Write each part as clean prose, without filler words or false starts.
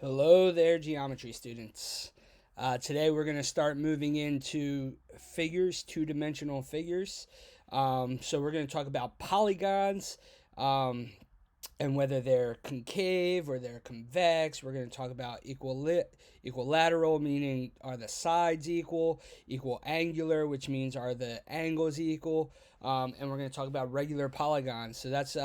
Hello there, geometry students. Today we're going to start moving into figures, two-dimensional figures. So we're going to talk about polygons um, and whether they're concave or they're convex. We're going to talk about equilateral, meaning are the sides equal, equal angular, which means are the angles equal, and we're going to talk about regular polygons. So that's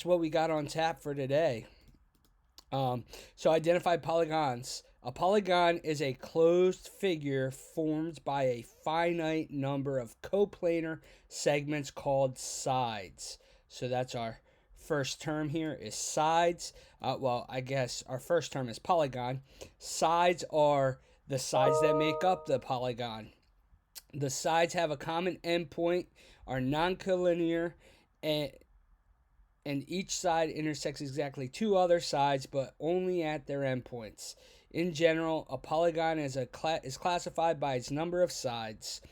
what we got on tap for today. So identify polygons. A polygon is a closed figure formed by a finite number of coplanar segments called sides. So that's our first term here is sides. I guess our first term is polygon. Sides are the sides that make up the polygon. The sides have a common endpoint, are non-collinear, and each side intersects exactly two other sides, but only at their endpoints. In general, a polygon is classified by its number of sides.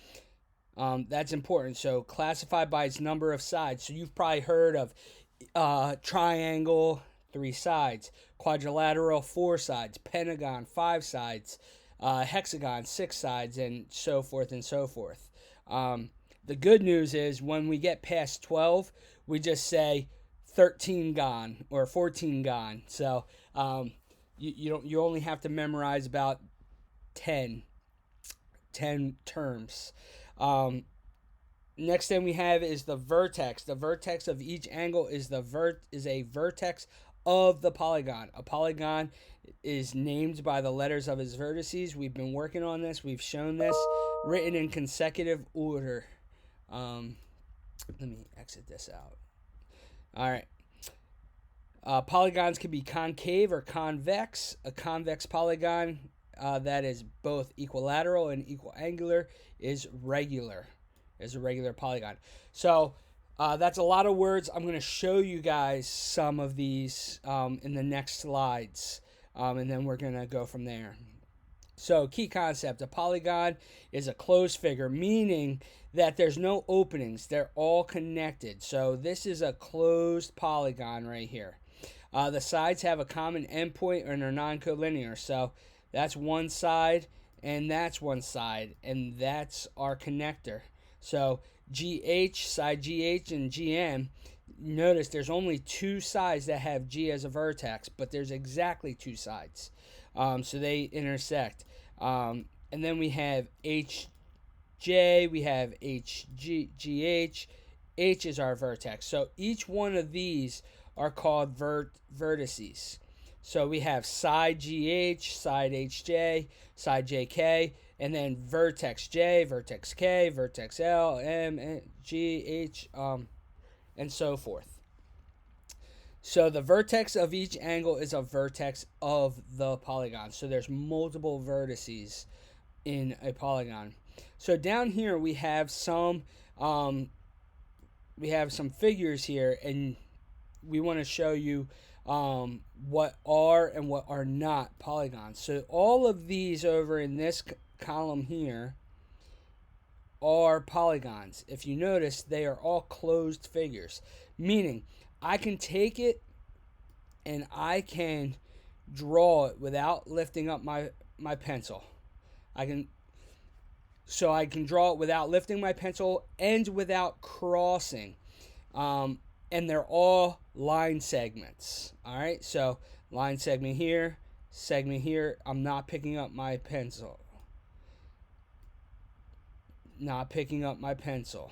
That's important. So, classified by its number of sides. So, you've probably heard of triangle, 3 sides, quadrilateral, 4 sides, pentagon, 5 sides, hexagon, 6 sides, and so forth and so forth. The good news is when we get past 12, we just say 13 gone or 14 gone. So you only have to memorize about 10, 10 terms. Um, Next thing we have is the vertex. The vertex of each angle is a vertex of the polygon. A polygon is named by the letters of its vertices. We've been working on this. We've shown this written in consecutive order. Um, Let me exit this out. All right. Polygons can be concave or convex. A convex polygon that is both equilateral and equal angular is regular. Is a regular polygon. So that's a lot of words. I'm going to show you guys some of these in the next slides, and then we're going to go from there. So, key concept, a polygon is a closed figure, meaning that there's no openings. They're all connected. So, this is a closed polygon right here. The sides have a common endpoint and are non-collinear. So, that's one side and that's one side, and that's our connector. So, side GH, and GM, notice there's only 2 sides that have G as a vertex, but there's exactly 2 sides. So they intersect. And then we have HJ, we have HGH. H is our vertex. So each one of these are called vertices. So we have side GH, side HJ, side JK, and then vertex J, vertex K, vertex L, M, G, H, and so forth. So the vertex of each angle is a vertex of the polygon. So there's multiple vertices in a polygon. So down here we have some figures here, and we want to show you what are and what are not polygons. So all of these over in this column here are polygons. If you notice, they are all closed figures, meaning I can take it and I can draw it without lifting up my pencil. I can draw it without lifting my pencil and without crossing. And they're all line segments. All right, so line segment here, I'm not picking up my pencil. Not picking up my pencil.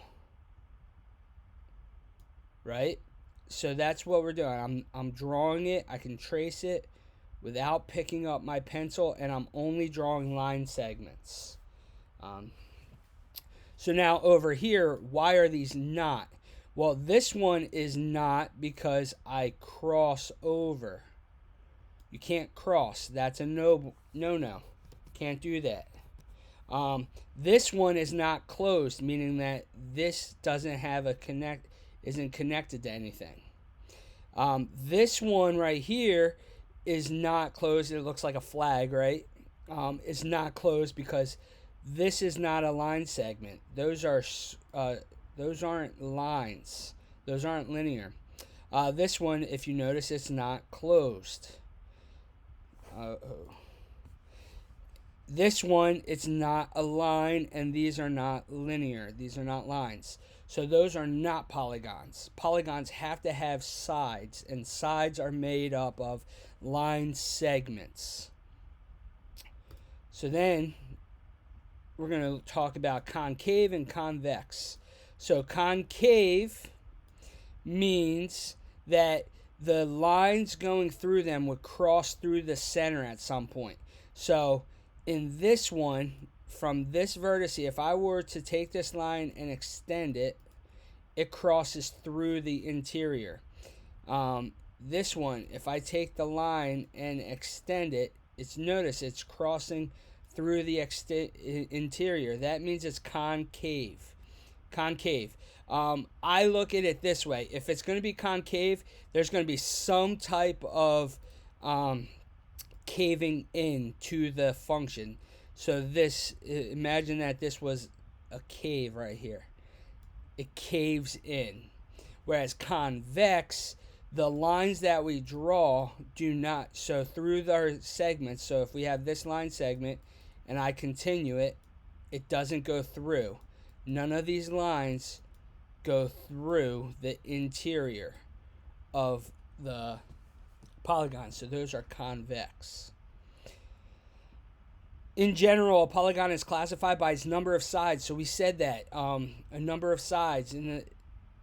Right? So that's what we're doing. I'm drawing it. I can trace it without picking up my pencil, and I'm only drawing line segments. So now over here, why are these not? Well, this one is not because I cross over. You can't cross. That's a no. Can't do that. This one is not closed, meaning that this doesn't have isn't connected to anything. This one right here is not closed. It looks like a flag, right? It's not closed because this is not a line segment. Those aren't lines. Those aren't linear. This one, if you notice, it's not closed. This one, it's not a line, and these are not linear. These are not lines. So those are not polygons. Polygons have to have sides, and sides are made up of line segments. So then we're going to talk about concave and convex. So concave means that the lines going through them would cross through the center at some point. So in this one, from this vertex, if I were to take this line and extend it, it crosses through the interior. This one, if I take the line and extend it, notice it's crossing through the interior. That means it's concave. Concave. I look at it this way. If it's going to be concave, there's going to be some type of caving in to the function. So imagine that this was a cave right here. It caves in. Whereas convex, the lines that we draw do not. So through our segments, so if we have this line segment and I continue it, it doesn't go through. None of these lines go through the interior of the polygon. So those are convex. In general, a polygon is classified by its number of sides. So we said that a number of sides. In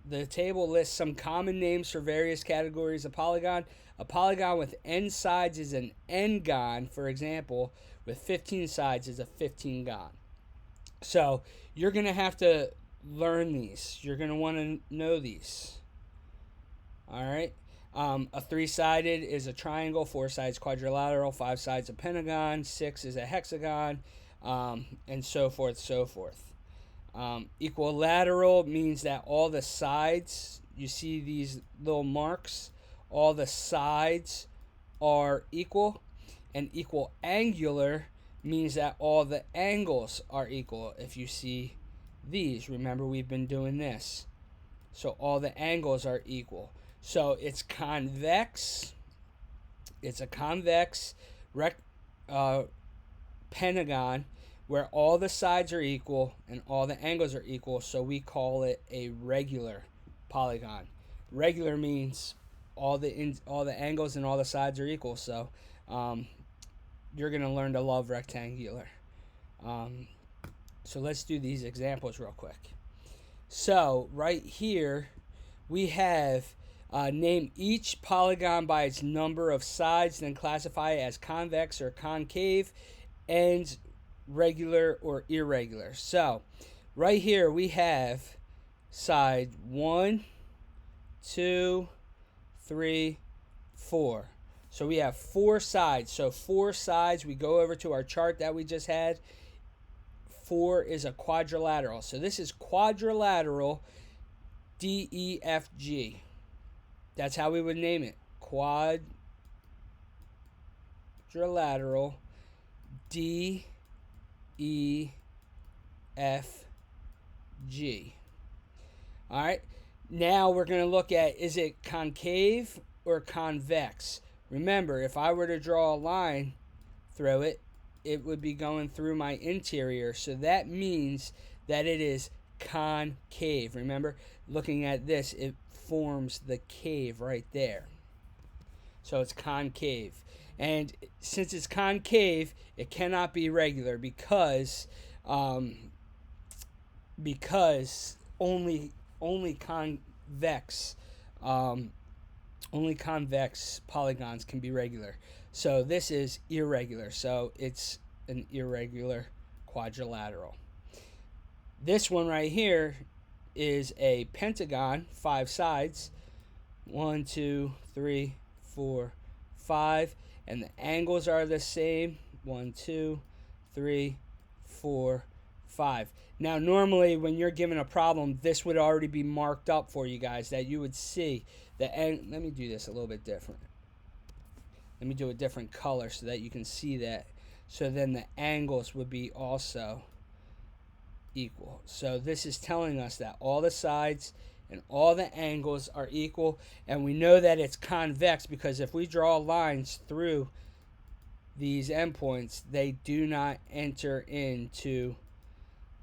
the table lists some common names for various categories of polygon. A polygon with n sides is an n-gon, for example, with 15 sides is a 15-gon. So you're going to have to learn these. You're going to want to know these. All right. A 3-sided is a triangle, 4 sides quadrilateral, 5 sides a pentagon, 6 is a hexagon, and so forth, so forth. Equilateral means that all the sides, you see these little marks, all the sides are equal. And equal angular means that all the angles are equal. If you see these, remember we've been doing this. So all the angles are equal. So it's convex. It's a convex pentagon where all the sides are equal and all the angles are equal. So we call it a regular polygon. Regular means all the angles and all the sides are equal. So you're going to learn to love rectangular. So let's do these examples real quick. So right here we have name each polygon by its number of sides, then classify it as convex or concave and regular or irregular. So right here we have side 1, 2, 3, 4. So we have 4 sides. So 4 sides, we go over to our chart that we just had. 4 is a quadrilateral. So this is quadrilateral DEFG. That's how we would name it. Quadrilateral DEFG. All right. Now we're going to look at, is it concave or convex? Remember, if I were to draw a line through it, it would be going through my interior. So that means that it is concave. Remember, looking at this, it forms the cave right there. So it's concave. And since it's concave, it cannot be regular because only convex polygons can be regular. So this is irregular. So it's an irregular quadrilateral. This one right here is a pentagon, 5 sides. 1, 2, 3, 4, 5. And the angles are the same. 1, 2, 3, 4, 5. Now, normally when you're given a problem, this would already be marked up for you guys, that you would see. Let me do this a little bit different. Let me do a different color so that you can see that. So then the angles would be also equal. So this is telling us that all the sides and all the angles are equal. And we know that it's convex because if we draw lines through these endpoints, they do not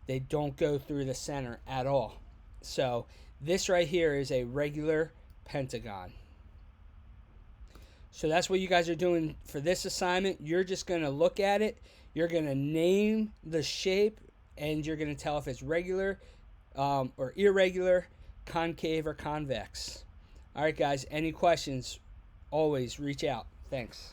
they don't go through the center at all. So this right here is a regular pentagon. So that's what you guys are doing for this assignment. You're just going to look at it. You're going to name the shape, and you're going to tell if it's regular or irregular, concave or convex. All right, guys, any questions, always reach out. Thanks.